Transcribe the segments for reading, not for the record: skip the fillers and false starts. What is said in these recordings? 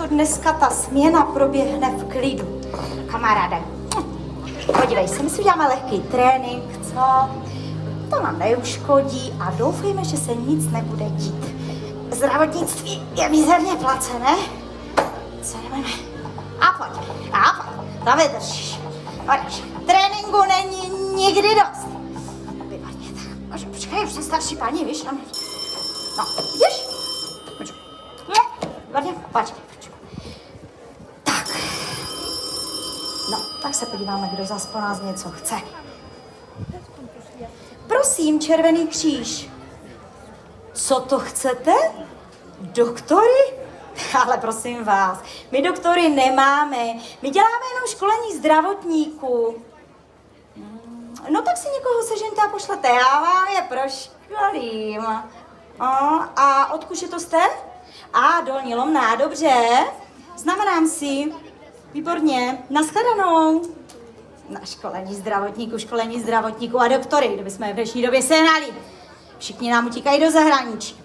dneska ta směna proběhne v klidu. Kamaráde, podívej se, my si uděláme lehký trénink, co? To nám neuškodí a doufejme, že se nic nebude dít. Zdravotnictví je mizerně placené. Co jdeme? A pojď, to vydržíš. Tréninku není nikdy dost. Výborně, tak. Počkej, už jsi starší paní, víš? No, vidíš? Výborně, pojď. Tak. No, tak se podíváme, kdo zas po nás něco chce. Prosím, Červený kříž. Co to chcete? Doktory? Ale prosím vás, my doktory nemáme. My děláme jenom školení zdravotníků. No tak si někoho sežeňte a pošlete, já vám je proškolím. A odkud to jste? Dolní Lomná, dobře. Znamenám si. Výborně, nashledanou. Na školení zdravotníků a doktory, kdybychom je v dnešní době sehnali. Všichni nám utíkají do zahraničí.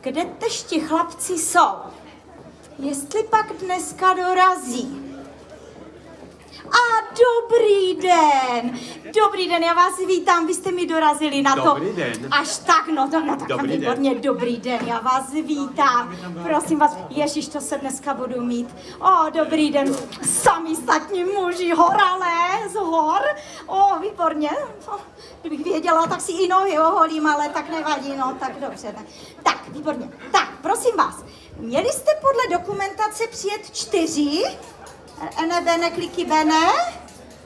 Kde tež ti chlapci jsou? Jestli pak dneska dorazí. Dobrý den, já vás vítám, vy jste mi dorazili na to. Dobrý den. Až tak, no tak výborně, dobrý den, já vás vítám. Prosím vás, ježiš, to se dneska budu mít. Dobrý den, sami statní muži, horalé z hor. Výborně, kdybych věděla, tak si i nohy oholím, ale tak nevadí, no, tak dobře. Tak, výborně, tak, prosím vás, měli jste podle dokumentace přijet 4? Bene, kliky bene.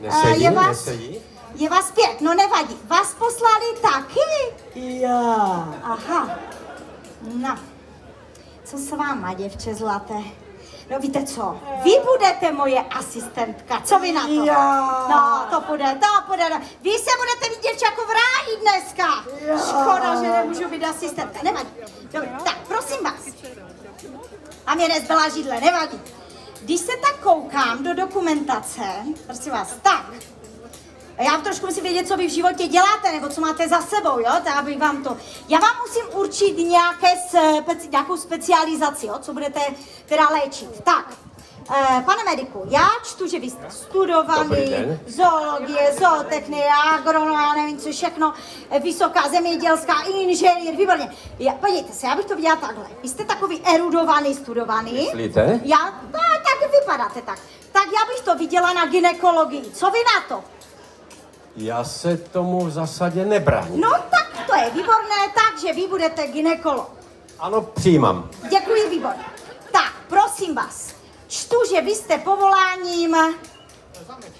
Nesedí. Je vás 5, no nevadí. Vás poslali taky? Já. Aha. No. Co s váma, děvče zlaté? No víte co, vy budete moje asistentka, co vy na to? Já. No, to půjde. Vy se budete mít, děvče, jako v ráji dneska. Já. Škoda, že nemůžu být asistentka, nevadí. Dobře, tak, prosím vás. A mě nezbyla židle, nevadí. Když se tak koukám do dokumentace, prosím vás, tak, já trošku musím vědět, co vy v životě děláte, nebo co máte za sebou, jo, tak abych vám to, já vám musím určit nějakou specializaci, jo, co budete teda léčit. Tak, pane mediku, já čtu, že vy jste studovaný, zoologie, zootechnie, agronom, já nevím co všechno, vysoká zemědělská, inženýr, výborně. Podívejte se, já bych to viděla takhle. Vy jste takový erudovaný, studovaný. Myslíte? Tak vypadáte tak. Tak já bych to viděla na gynekologii. Co vy na to? Já se tomu v zásadě nebráním. No tak to je výborné, takže vy budete gynekolog. Ano, přijímám. Děkuji, výborně. Tak, prosím vás, čtu, že vy jste povoláním...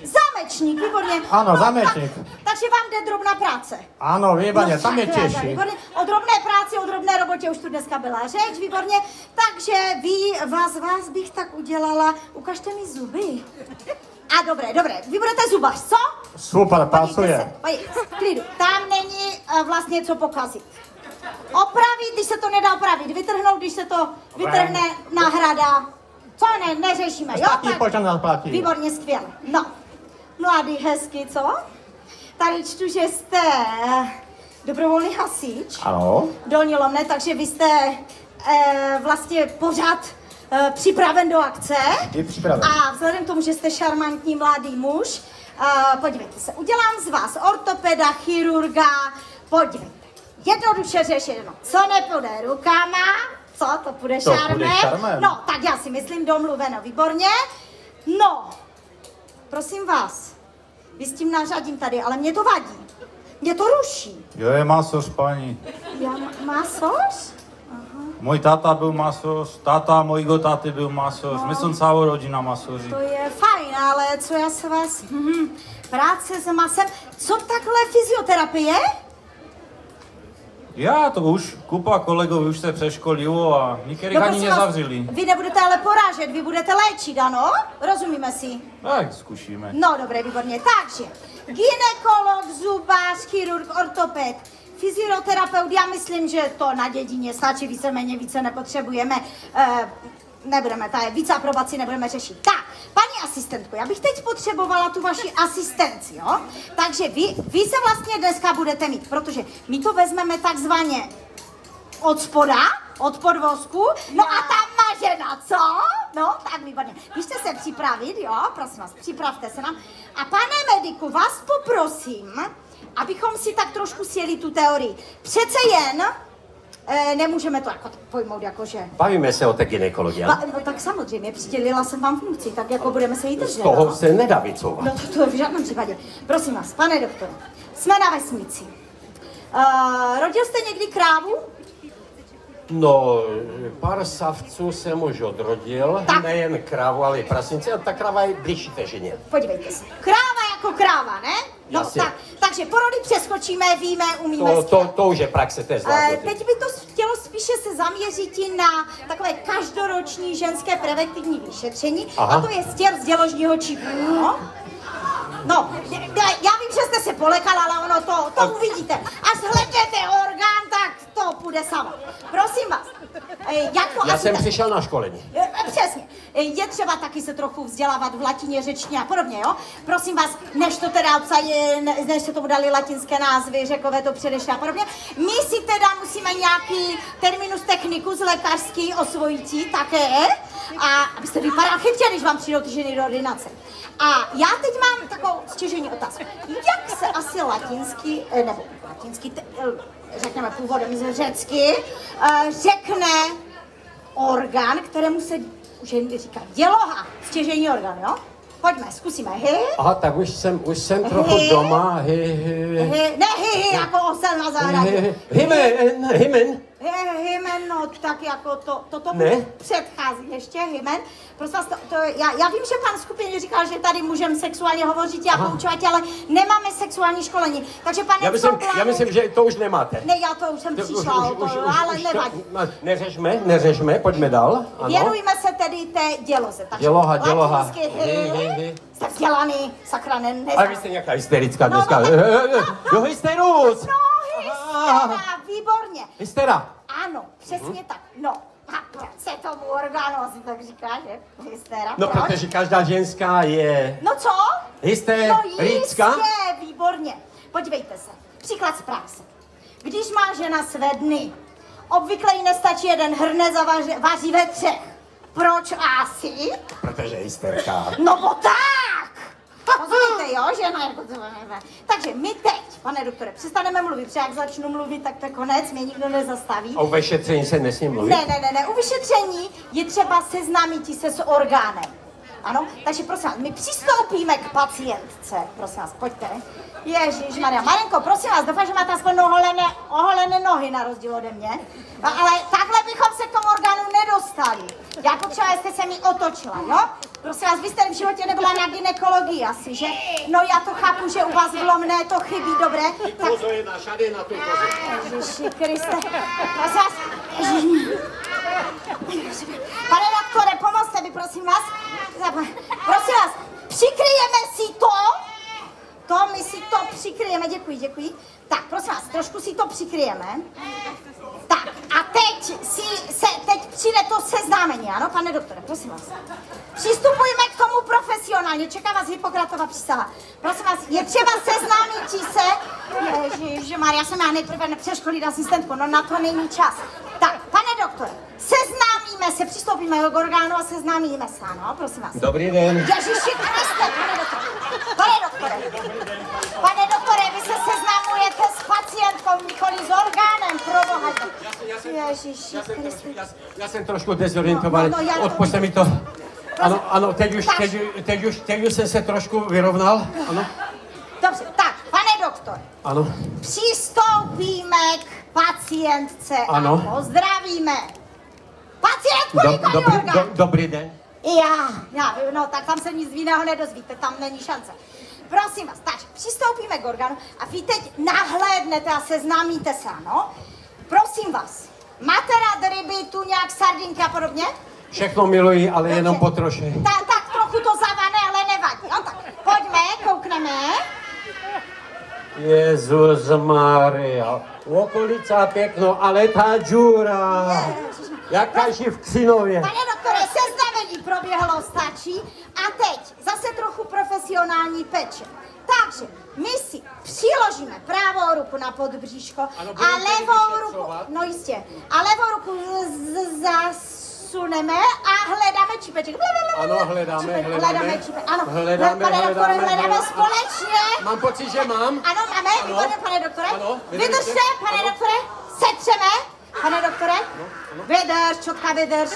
Zamečník, výborně. Ano, zamečník. Takže vám jde drobná práce. Ano, výborně, tam je těžší. Výborně. O drobné práci, o drobné robotě už tu dneska byla řeč, výborně. Takže vás bych tak udělala, ukažte mi zuby. A dobré, vy budete zubař, co? Super, pasuje. Pojďte se, klidu, tam není vlastně co pokazit. Opravit, když se to nedá opravit, vytrhnout, když se to vytrhne, náhrada. Co neřešíme, jo? Taky počet nás platí. Výborně, skvěle. No, mladý, hezky, co? Tady čtu, že jste dobrovolný hasič. Ano. Dolní Lomné, takže vy jste vlastně pořád připraven do akce. Je připraven. A vzhledem k tomu, že jste šarmantní mladý muž, podívejte se, udělám z vás ortopeda, chirurga, podívejte. Jednoduše řešeno, co nepůjde rukama, co, to půjde šarmem. No, tak já si myslím, domluveno, výborně. No, prosím vás, vy s tím nářadím tady, ale mě to vadí. Mě to ruší. Jo, je masoř, paní. Masoř? Můj táta byl masoř, táta mojego táty byl masoř, my jsme celá rodina masoři. To je fajn, ale co já se vás... práce s masem, co takhle fyzioterapie? Já to už, kupa kolegů už se přeškolilo a některých ani nezavřeli. Vy nebudete ale porážet, vy budete léčit, ano? Rozumíme si? Tak, zkusíme. No, dobré, výborně. Takže, gynekolog, zubař, chirurg, ortoped, fyzioterapeut, já myslím, že to na dědině stačí, víceméně více nepotřebujeme. Nebudeme, více aprobaci nebudeme řešit. Tak, paní asistentko, já bych teď potřebovala tu vaši asistenci, jo? Takže vy se vlastně dneska budete mít, protože my to vezmeme takzvaně od spoda, od podvozku, no a ta mažena, co? No, tak výborně. Běžte se připravit, jo, prosím vás, připravte se nám. A pane mediku, vás poprosím, abychom si tak trošku sjeli tu teorii. Přece jen, nemůžeme to jako pojmout, jakože... Bavíme se o té gynekologii, ale? No tak samozřejmě, přidělila jsem vám funkci, tak jako budeme se jí držet. Z toho se nedá vycouvat. No to v žádném případě. Prosím vás, pane doktore, jsme na vesnici. Rodil jste někdy krávu? No, pár savců jsem už odrodil, Tak. nejen krávu, ale i prasnici, a ta kráva je blížší té ženě. Podívejte se. Kráva jako kráva, ne? No Jasně. takže porody přeskočíme, víme, umíme. To už je praxe, to je zvládnutí. Teď by to chtělo spíše se zaměřit na takové každoroční ženské preventivní vyšetření. Aha. A to je stěr z děložního čipu. No, já vím, že jste se polekal, ale ono to uvidíte. Až hlednete orgán, tak to půjde sama. Prosím vás. Jak to Já jsem přišel na školení. Přesně. Je třeba taky se trochu vzdělávat v latině, řečtině a podobně, jo? Prosím vás, než to teda než se tomu dali latinské názvy, Řekové to předešli a podobně, my si teda musíme nějaký terminus technicus lékařský osvojící také, a abyste vypadal chytře, když vám přijdou ty ženy do ordinace. A já teď mám takovou stěžejní otázku. Jak se asi latinsky, nebo latinsky, řekneme původem z řecky, řekne orgán, kterému se ženy říká děloha, stěžejní orgán, jo? Pojďme, zkusíme. Aha, tak už jsem trochu doma. Ne, jako osel na zahradě. Hymen. Hymen, no tak jako to Ne? předchází ještě, hymen. Prostě já vím, že pan Skupin říkal, že tady můžeme sexuálně hovořit a poučovat, ale nemáme sexuální školení. Takže pane Já myslím, že to už nemáte. Ne, já to už jsem přišla, ale nevadí. Neřešme, pojďme dál. Ano. Věnujeme se tedy té děloze. Takže Děloha. latinsky, jste vzdělaný, sakra, Ale vy jste nějaká hysterická No, dneska. no, Jo, hysterus! No, hystera, výborně. Hystera. Ano, přesně tak. No, a proč se tomu orgánu asi tak říká, že? Hystera, No, proč? protože každá ženská je... No co? Hysterická? No jistě, výborně. Podívejte se, příklad z praxe. Když má žena své dny, obvykle jí nestačí jeden hrnec a vaří ve 3. Proč asi? Protože hysterka. No bo tak! Rozumíte, jo, žena jako to ne. Takže my teď, pane doktore, přestaneme mluvit, protože jak začnu mluvit, tak to konec, mě nikdo nezastaví. A u vyšetření se nesmí mluvit? Ne, u vyšetření je třeba seznámit se s orgánem. Ano, takže prosím vás, my přistoupíme k pacientce, prosím vás, pojďte. Ježišmarja, Marenko, prosím vás, doufám, že máte aspoň oholené nohy na rozdíl ode mě. Ale takhle bychom se k tomu orgánu nedostali. Já potřeba, jste se mi otočila, jo? Prosím vás, vy jste v životě nebyla na gynekologii asi, že? No já to chápu, že u vás v Lomné to chybí, dobré? Tak... Ježiši Kriste, prosím vás, pane doktore, pomozte mi, prosím vás. Prosím vás, přikryjeme si to. My si to přikryjeme, děkuji. Tak, prosím vás, trošku si to přikryjeme. Tak, a teď přijde to seznámení, ano, pane doktore, prosím vás. Přistupujeme k tomu profesionálně, čeká vás Hippokratova přísaha. Prosím vás, je třeba seznámit se. Ježišmarja, já jsem já nejprve přeškolit asistentku, no na to není čas. Tak, pane doktore, seznámíme se, přistoupíme k orgánu a seznámíme se, ano, prosím vás. Dobrý den. Ježiši Kriste, pane doktore. Pane doktore, vy se seznamujete s pacientkou, nikoli s orgánem, proboha. Ježiši Kriste. Já jsem trošku dezorientovaný, No, odpuste mi to. Ano, teď už jsem se trošku vyrovnal, ano. Dobře, tak, pane doktor. Ano. Přistoupíme k pacientce Ano. a pozdravíme. Pacientku, nikoli orgán. Dobrý den. No tak tam se nic jiného nedozvíte, tam není šance. Prosím vás, takže přistoupíme k orgánu a vy teď nahlédnete a seznámíte se, ano? Prosím vás, máte rád ryby, tu nějak sardinky a podobně? Všechno miluji, ale jenom po troše. Tak trochu to zavane, ale nevadí. No tak, pojďme, koukneme. Jezus Maria, okolica pěkno, ale ta džura, jaká živ k synově. Pane doktore, seznamení proběhlo, stačí. A teď zase trochu profesionální péče. Takže my si přiložíme pravou ruku na podbříško a levou ruku, no jistě, a levou ruku zasuneme a hledáme čípeček. Ano, hledáme. Ano, Hledáme, pane doktore, hledáme společně. Mám pocit, že mám. Ano, máme, výborně, pane doktore. Ano, vydržte, pane doktore, setřeme. Pane doktore, vydrž, čotka vydrž,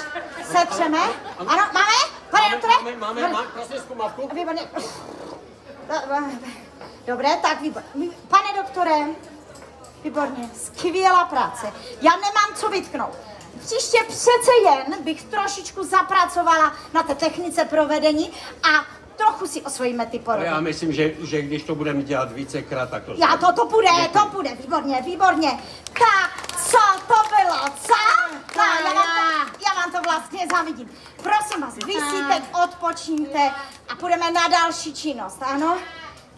setřeme. Ano, máme, pane doktore? Máme, prosím zkumavku. Výborně. Dobré, tak výborně. Pane doktore, výborně, skvělá práce. Já nemám co vytknout. Příště přece jen bych trošičku zapracovala na té technice provedení a trochu si osvojíme ty porody. Já myslím, že když to budeme dělat vícekrát, tak to... To půjde, výborně. Tak, co to bylo, co? No, já vám to vlastně závidím. Prosím vás, vy si teď odpočíňte a půjdeme na další činnost, ano?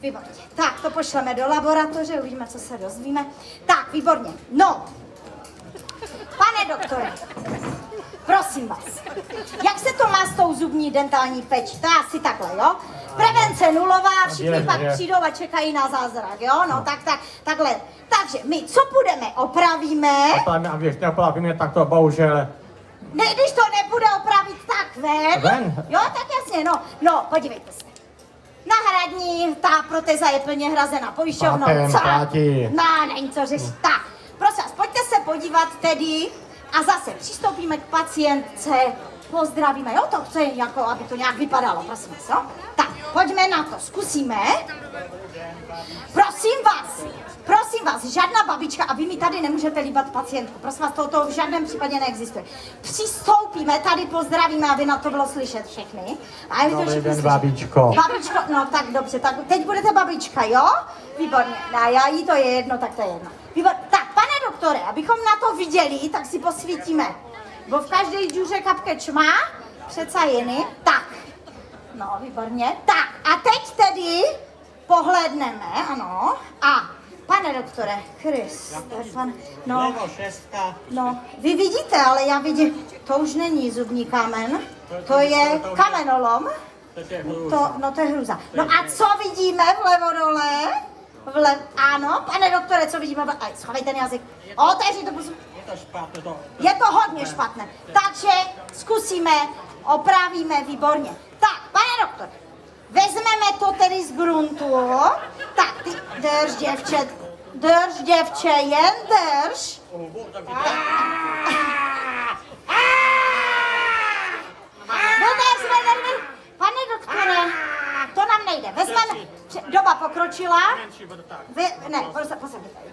Výborně. Tak, to pošleme do laboratoře, uvidíme, co se dozvíme. Tak, výborně. No, pane doktore, prosím vás, jak se to má s tou zubní dentální pečí? To je asi takhle, jo? Prevence nulová, všichni pak přijdou a čekají na zázrak, jo? No, takhle. Takže my, co budeme, opravíme? A když neopravíme, tak to bohužel... Ne, když to nebude opravit, tak ven? Jo, tak jasně, no, podívejte se. Náhradní, ta proteza je plně hrazena pojišťovnou. No, není co řešit. Tak, prosím vás, pojďte se podívat tedy a zase přistoupíme k pacientce, pozdravíme, jo, to chce jako, aby to nějak vypadalo, prosím vás, jo? Tak, pojďme na to, zkusíme. Prosím vás, žádná babička, a vy mi tady nemůžete líbat pacientku, prosím vás, to v žádném případě neexistuje. Přistoupíme, tady pozdravíme, aby na to bylo slyšet všechny. A dobrý den, babičko. Babičko, no tak dobře, tak teď budete babička, jo? Výborně, jí to je jedno, tak to je jedno. Výborně. Tak, pane doktore, abychom na to viděli, tak si posvítíme. Bo v každé džuře kapke čma, přece jeny. Tak, no, výborně. Tak, a teď tedy pohlédneme, ano, a pane doktore, no, vy vidíte, ale já vidím, to už není zubní kámen, to je kamenolom, to je hruza. No a co vidíme vlevo dole? Ano, pane doktore, co vidíme? Schovej ten jazyk. Otevři to, prosím. Je to hodně špatné. Takže zkusíme, opravíme, výborně. Tak, pane doktore, vezmeme to tedy z gruntu. Tak, ty, drž děvče, jen drž. Pane doktore, to nám nejde. Vezmeme, doba pokročila.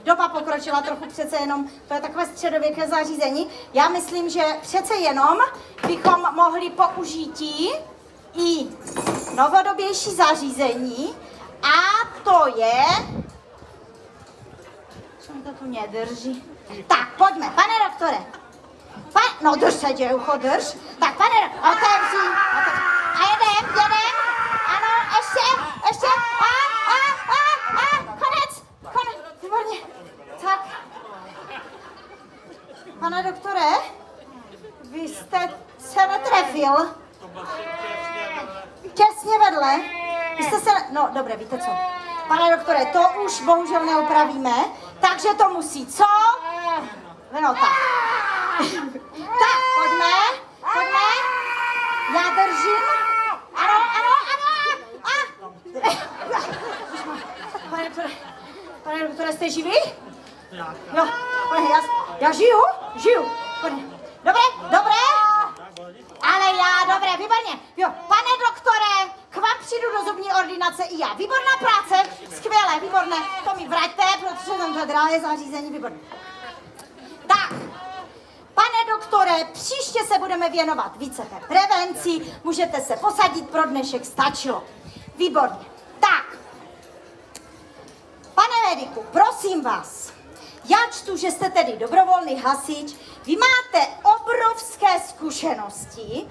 Doba pokročila trochu přece jenom, to je takové středověké zařízení. Já myslím, že přece jenom bychom mohli použítí i novodobější zařízení a to je... Co mi to tu nedrží? Tak, pojďme, pane doktore. No, drž se, děvko, drž. Tak, pane doktore, otevři. A jedem. Ano, ještě. Konec. Výborně. Tak. Pane doktore, vy jste se netrefil. Těsně vedle. Vy jste se... No, dobré, víte co? Pane doktore, to už bohužel neopravíme, takže to musí, co? No, tak. Tak, pojďme. Já držím. Ano. Pane doktore, jste živý? Jo, já žiju. Dobré? Ale dobré, výborně. Jo, pane doktore, k vám přijdu do zubní ordinace i já. Výborná práce, skvělé, výborné. To mi vraťte, protože tam to drahé zařízení, výborné. Tak, pane doktore, příště se budeme věnovat více té prevenci. Můžete se posadit, pro dnešek stačilo. Výborně. Tak, pane mediku, prosím vás, já čtu, že jste tedy dobrovolný hasič, vy máte obrovské zkušenosti,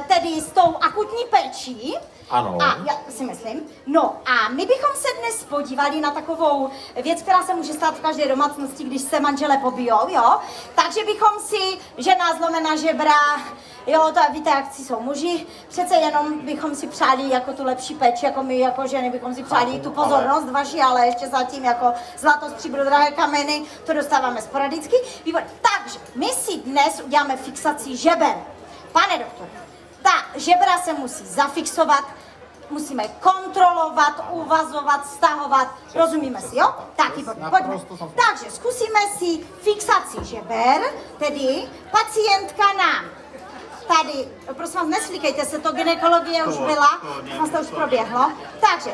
tedy s tou akutní péčí. Ano. A já si myslím. No a my bychom se dnes podívali na takovou věc, která se může stát v každé domácnosti, když se manžele pobijou, jo? Takže bychom si, žena zlomená žebra, jo, to víte, jak jsou muži, přece jenom bychom si přáli jako tu lepší péči, jako my, jako ženy, bychom si přáli tu pozornost vaši, ale ještě zatím jako zlato, stříbro, drahé kameny, to dostáváme sporadicky. Výborně. Takže my si dnes uděláme fixaci žeber. Pane doktor, Ta žebra se musí zafixovat, musíme kontrolovat, uvazovat, stahovat. Rozumíme si, jo? Tak, výborně, pojďme. Takže zkusíme si fixaci žeber, tedy pacientka nám tady, prosím vás, neslíkejte se, to gynekologie už byla, to už proběhlo. Takže,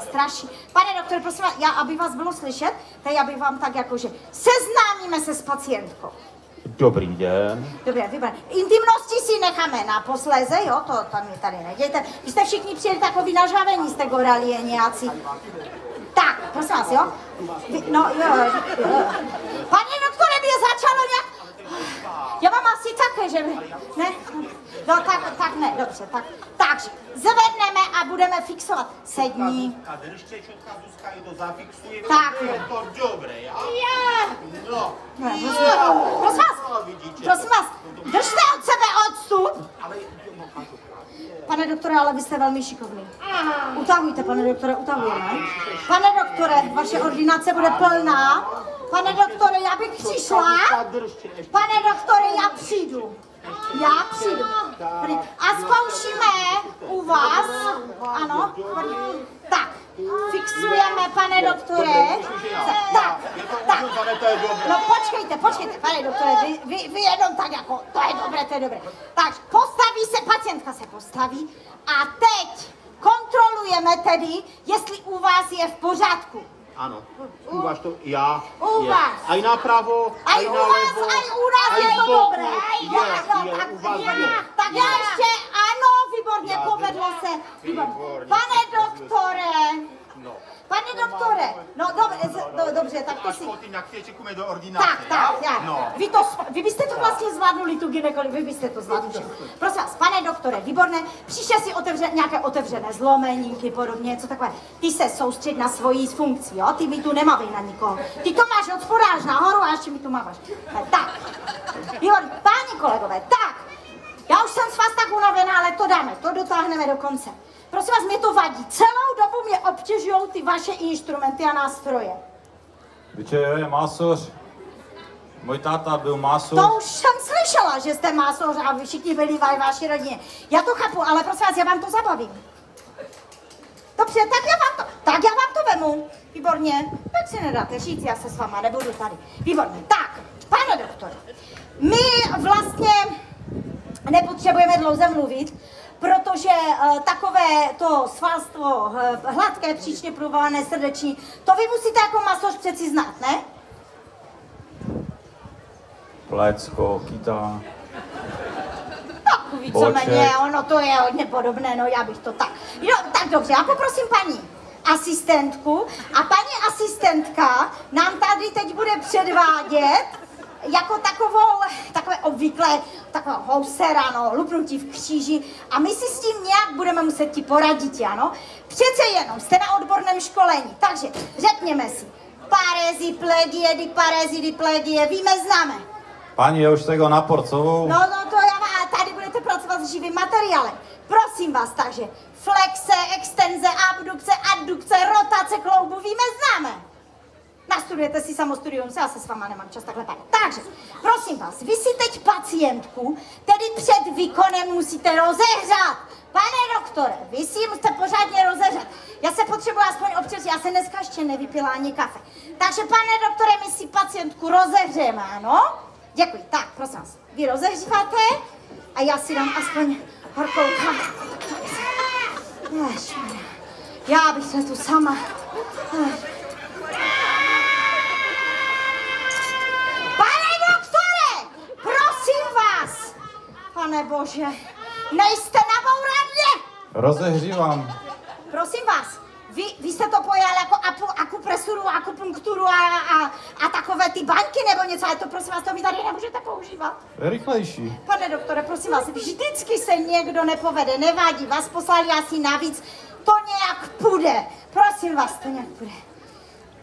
strašný. Pane doktore, prosím vás, aby vás bylo slyšet, tak já bych vám tak jakože seznámíme se s pacientkou. Dobrý den. Dobré, výborně. Intimnosti si necháme na posléze, jo, to tam mi tady nedějte. Vy jste všichni přijeli takový nažavení z té goralie nějací. Tak, prosím vás, jo? No, jo. Pane doktore, mě začalo nějak... Já mám asi také, že... Ne? No, tak ne, dobře, tak. Takže, zvedneme a budeme fixovat. Sedni. A držte čotka, Zuzka, i to zafixuje. Tak. Je to dobré, já? No. Prosím vás, držte od sebe odstup. Pane doktore, ale vy jste velmi šikovný. Utahujte, pane doktore, utahujeme. Pane doktore, vaše ordinace bude plná. Pane doktore, já bych přišla. Pane doktore, já přijdu. A zkoušíme u vás. Ano. Tak, fixujeme, pane doktore. Tak. No počkejte, pane doktore, vy jenom tak jako, to je dobré. Takže pacientka se postaví a teď kontrolujeme tedy, jestli u vás je v pořádku. Ano, u vás to já. U vás. A i napravo, a i nalevo. A u nás je to dobré. Tak já ještě, ano, výborně, povedlo se. Pane doktore, no dobře, tak to si... do ordinace. Tak, vy byste to vlastně zvládnuli, tu gynekologii, vy byste to zvládli. Prosím vás, pane doktore, výborné, příště si nějaké otevřené zlomeninky, podobně, něco takové. Ty se soustřed na svoji funkci, jo? Ty mi tu nemavej na nikoho. Ty to máš od spoda až nahoru a ještě mi tu máváš. Tak, výborně, páni kolegové, tak. Já už jsem s vás tak unavená, ale to dotáhneme do konce. Prosím vás, mě to vadí. Celou dobu mě obtěžujou ty vaše instrumenty a nástroje. Víte, je masoř. Můj táta byl masoř. To už jsem slyšela, že jste masoř a vy všichni byli v vaší rodině. Já to chápu, ale prosím vás, já vám to zabavím. Dobře, tak já vám to vemu. Výborně. Tak si nedáte říct, já se s váma nebudu tady. Výborně. Tak, pane doktore, my vlastně nepotřebujeme dlouze mluvit, protože takové to svalstvo, hladké, příčně průvalné, srdeční, to vy musíte jako masoř přeci znát, ne? Plecko, kytá. Tak víceméně, ono to je hodně podobné, no já bych to tak. Jo, tak dobře, já poprosím paní asistentku a paní asistentka nám tady teď bude předvádět jako takové obvyklé, takové housera, no, lupnutí v kříži a my si s tím nějak budeme muset ti poradit, ano? Přece jenom, jste na odborném školení, takže řekněme si, parezipledie, diparezidipledie, víme, známe. Pani, je už tego naporcovou. No, to já vám, tady budete pracovat s živým materiálem. Prosím vás, takže flexe, extenze, abdukce, addukce, rotace kloubu, víme, známe. Nastudujete si samostudium, já se s váma nemám čas takhle padat. Takže, prosím vás, vy si teď pacientku, tedy před výkonem musíte rozehřát. Pane doktore, vy si ji musíte pořádně rozehřát. Já se potřebuji aspoň občas, já se dneska ještě nevypila ani kafe. Takže, pane doktore, my si pacientku rozehřejeme, ano? Děkuji. Tak, prosím vás, vy rozehříváte a já si dám aspoň horkou kafe. Já bych se tu sama... Pane bože, nejste nabouradě! Rozehřívám. Prosím vás, vy jste to pojal jako akupresuru, akupunkturu a takové ty baňky nebo něco, ale to prosím vás, to mi tady nemůžete používat. Rychlejší. Pane doktore, prosím vás, vždycky se někdo nepovede, nevadí, vás poslali asi navíc, to nějak půjde. Prosím vás, to nějak půjde.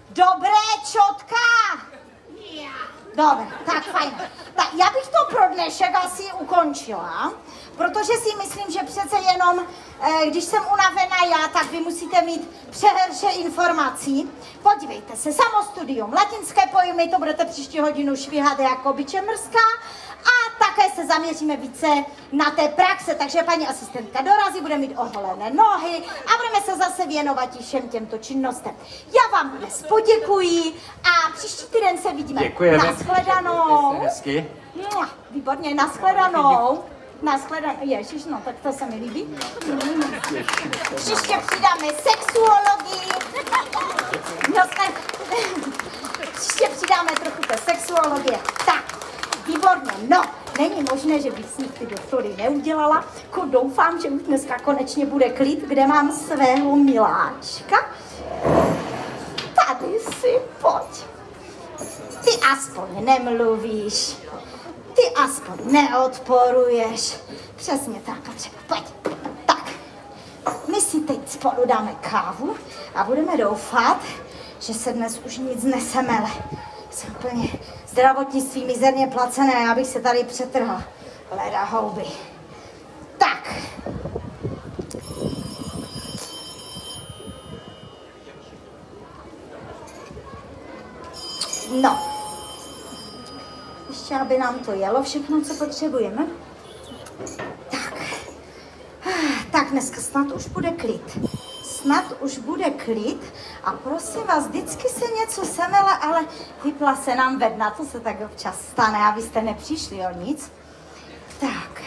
Dobré, čotka! Dobré, tak fajn. Tak já bych to pro dnešek asi ukončila, protože si myslím, že přece jenom, když jsem unavená já, tak vy musíte mít přehrše informací. Podívejte se, samostudium, latinské pojmy, to budete příští hodinu švihat jako bičemrská a také se zaměříme více na té praxe, takže paní asistentka dorazí, bude mít oholené nohy a budeme se zase věnovat i všem těmto činnostem. Já vám dnes poděkuji a příští týden se vidíme. Děkujeme. Nashledanou. Hezky. Výborně, nashledanou. Nashledanou. Ježiš, no tak to se mi líbí. Příště přidáme sexuologii. Příště přidáme trochu té sexuologie. Tak, výborně, no. Není možné, že bych s nich ty doktory neudělala. Doufám, že už dneska konečně bude klid, kde mám svého miláčka. Tady si pojď. Ty aspoň nemluvíš. Ty aspoň neodporuješ. Přesně tak, dobře, pojď. Tak, my si teď spolu dáme kávu a budeme doufat, že se dnes už nic nesemele. Jsem úplně zdravotnictví mizerně placené, abych se tady přetrhla. Leda houby. Tak. No. Ještě, aby nám to jelo všechno, co potřebujeme. Tak. Tak dneska snad už bude klid. Snad už bude klid a prosím vás, vždycky se něco semele, ale vypla se nám bedna, to se tak občas stane, abyste nepřišli o nic. Tak.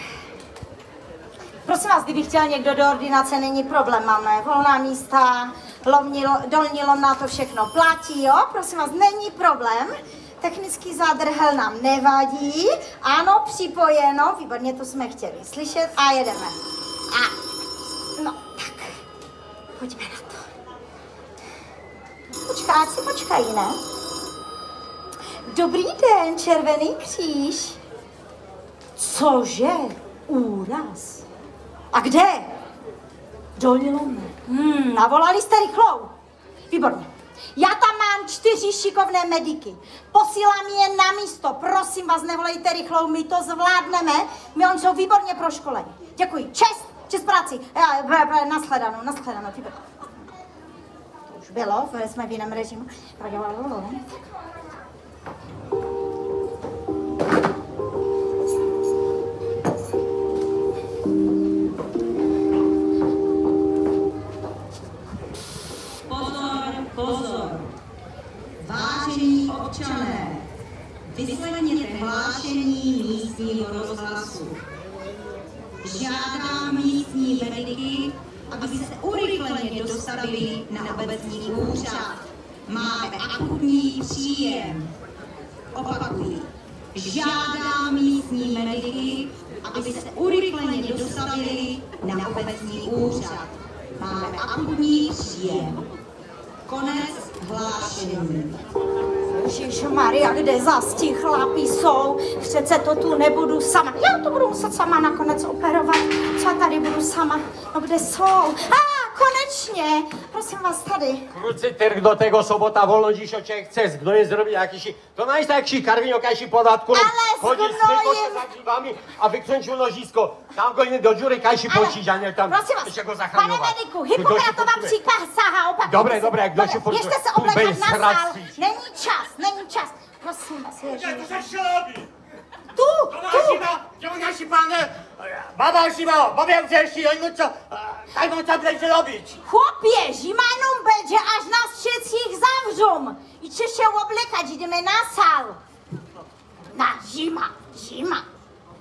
Prosím vás, kdyby chtěl někdo do ordinace, není problém, máme volná místa, dolní lomná, to všechno platí, jo? Prosím vás, není problém. Technický zádrhel nám nevadí. Ano, připojeno, výborně, to jsme chtěli slyšet a jedeme. A, no, tak, pojďme na to. Počkáci počkají, ne? Dobrý den, Červený kříž. Cože? Úraz. A kde? Dolní lomné. Navolali jste rychlou. Výborně. Já tam mám 4 šikovné mediky. Posílám je na místo. Prosím vás, nevolejte rychlou, my to zvládneme. My oni jsou výborně proškolení. Děkuji. Čest práci. Nashledanou. Výborně. To už bylo, jsme v jiném režimu. Pozor! Vážení občané, vyslechněte hlášení místního rozhlasu. Žádám místní mediky, aby se urychleně dostavili na obecní úřad. Máme akutní příjem. Opakuji. Žádám místní mediky, aby se urychleně dostavili na obecní úřad. Máme akutní příjem. Konec hlášení. Ježišmarja, kde zas ti chlapi jsou? Přece to tu nebudu sama. Já to budu muset sama nakonec operovat. Co já tady budu sama? No kde jsou? Konečně! Prosím vás tady. Kruci trh do tego sobota voľno díš, čo chce, kdo je zrobiť akýši, to najstarší karviňokajší podatku, chodí s nekoše za dřívami a vykřenčil nožisko. Tam go do džury kajší počíš a ne tam ještě go zachraňovat. Pane mediku, Hippokratová přísaha, opakuju. Dobré, kdo si počuje? Ještě se oblékat na sál. Není čas. Prosím vás, Jak to začne robiť? Tu! Naši pane, baba živa, babia vřeší, oni co, tak co budete robiť? Chłopie, zima jenom będzie, aż nas wszystkich zawrzą. I czy się oblekać, idziemy na sal. Zima.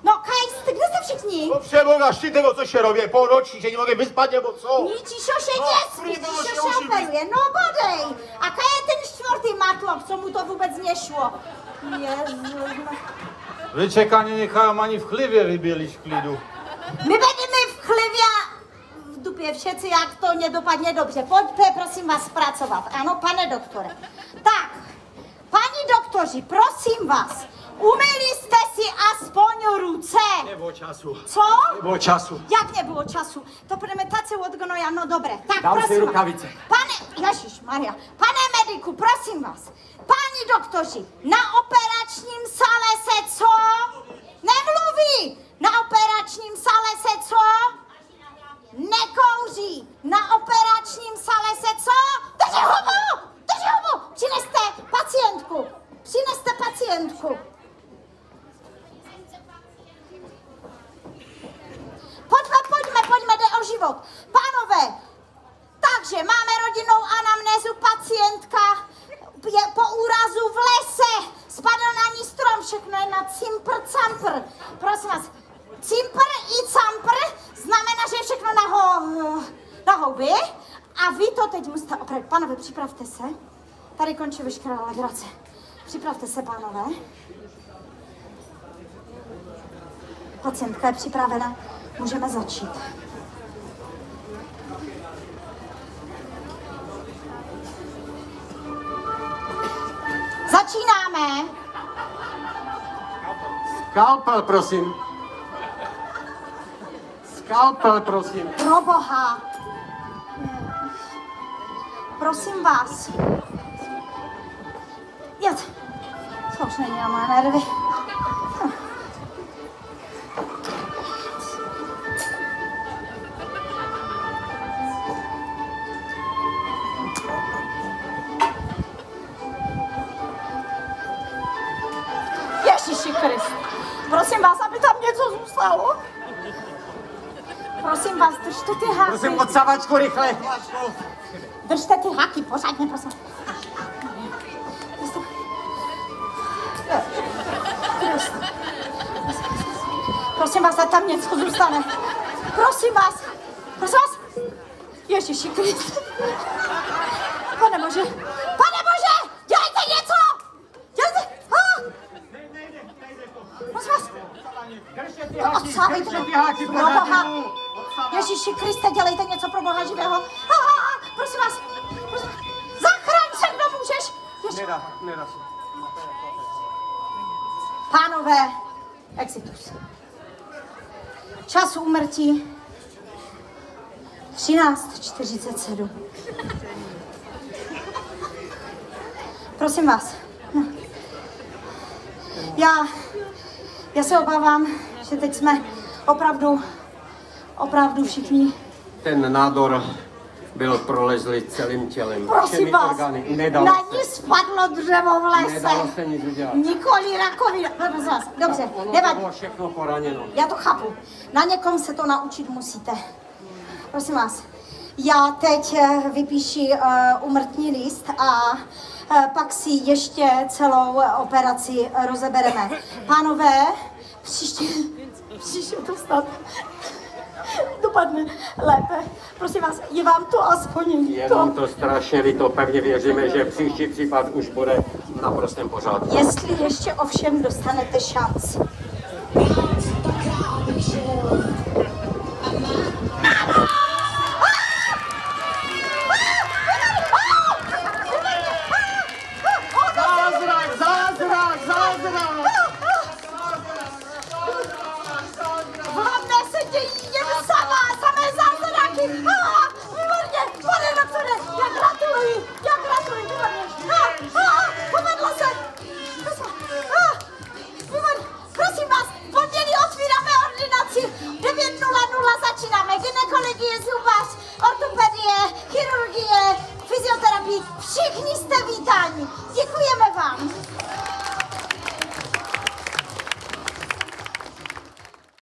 No Kajst, kde jste všichni? No přeboha, štíte, co se robí, půlnoční, že nemůže vyspat, nebo co? Ničíšo se nespí, Tišo se operuje, no bodej. A kaj je ten 4. matlok, co mu to vůbec nešlo? Jezu. Vyczekanie nechám ani v chlivě vyběliš v klidu. My budeme v chlivě v dupě všetci, jak to nedopadne dobře. Pojďte, prosím vás, pracovat. Ano, pane doktore. Tak, paní doktoři, prosím vás, umyli jste si aspoň ruce. Nebylo času. Co? Nebylo času. Jak nebylo času? To budeme taci od gnoja, no dobré. Tak, Dám si prosím rukavice. Pane, Ježišmarja, pane mediku, prosím vás. Páni doktoři, na operačním sále se co? Nemluví! Na operačním sále se co? Nekouří! Na operačním sále se co? Drži hubu! Přineste pacientku! houby a vy to teď musíte opravit. Pánové, připravte se. Tady končí veškerá legrace. Připravte se, pánové. Pacientka je připravena. Můžeme začít. Začínáme. Skalpel, prosím. Skalpel, prosím. Pro boha. Prosím vás. Jet. To už není na moje nervy. Ježiši Krist. Prosím vás, aby tam něco zůstalo. Prosím vás, držte ty háky. Prosím, odsavačku rychle. Držte ty háky, pořádně, prosím. Prosím vás, ať tam něco zůstane. Prosím vás. Prosím vás. Ježiši Krist. Pane Bože. Pane Bože, dělejte něco. Dělejte. Prosím vás. Odsávejte pro Boha. Ježiši Kriste, dělejte něco pro Boha živého. Prosím vás. Zachraň se, kdo můžeš. Nedá se. Pánové, exitus. Čas úmrtí 13:47. Prosím vás. No. Já se obávám, že teď jsme opravdu všichni. Ten nádor byl prolezlý celým tělem. Prosím vás, Nedalo na se. ní spadlo dřevo v lese. Nedalo se nic udělat. Nikoli rakovina. Prosím vás, dobře, nevadí. Bylo všechno poraněno. Já to chápu. Na někom se to naučit musíte. Prosím vás, já teď vypíši úmrtní list a pak si ještě celou operaci rozebereme. Pánové, příště to snad dopadne lépe. Prosím vás, je vám to aspoň Je nám to strašně líto, pevně věříme, že příští případ už bude v naprostém pořádku. Jestli ještě ovšem dostanete šanci.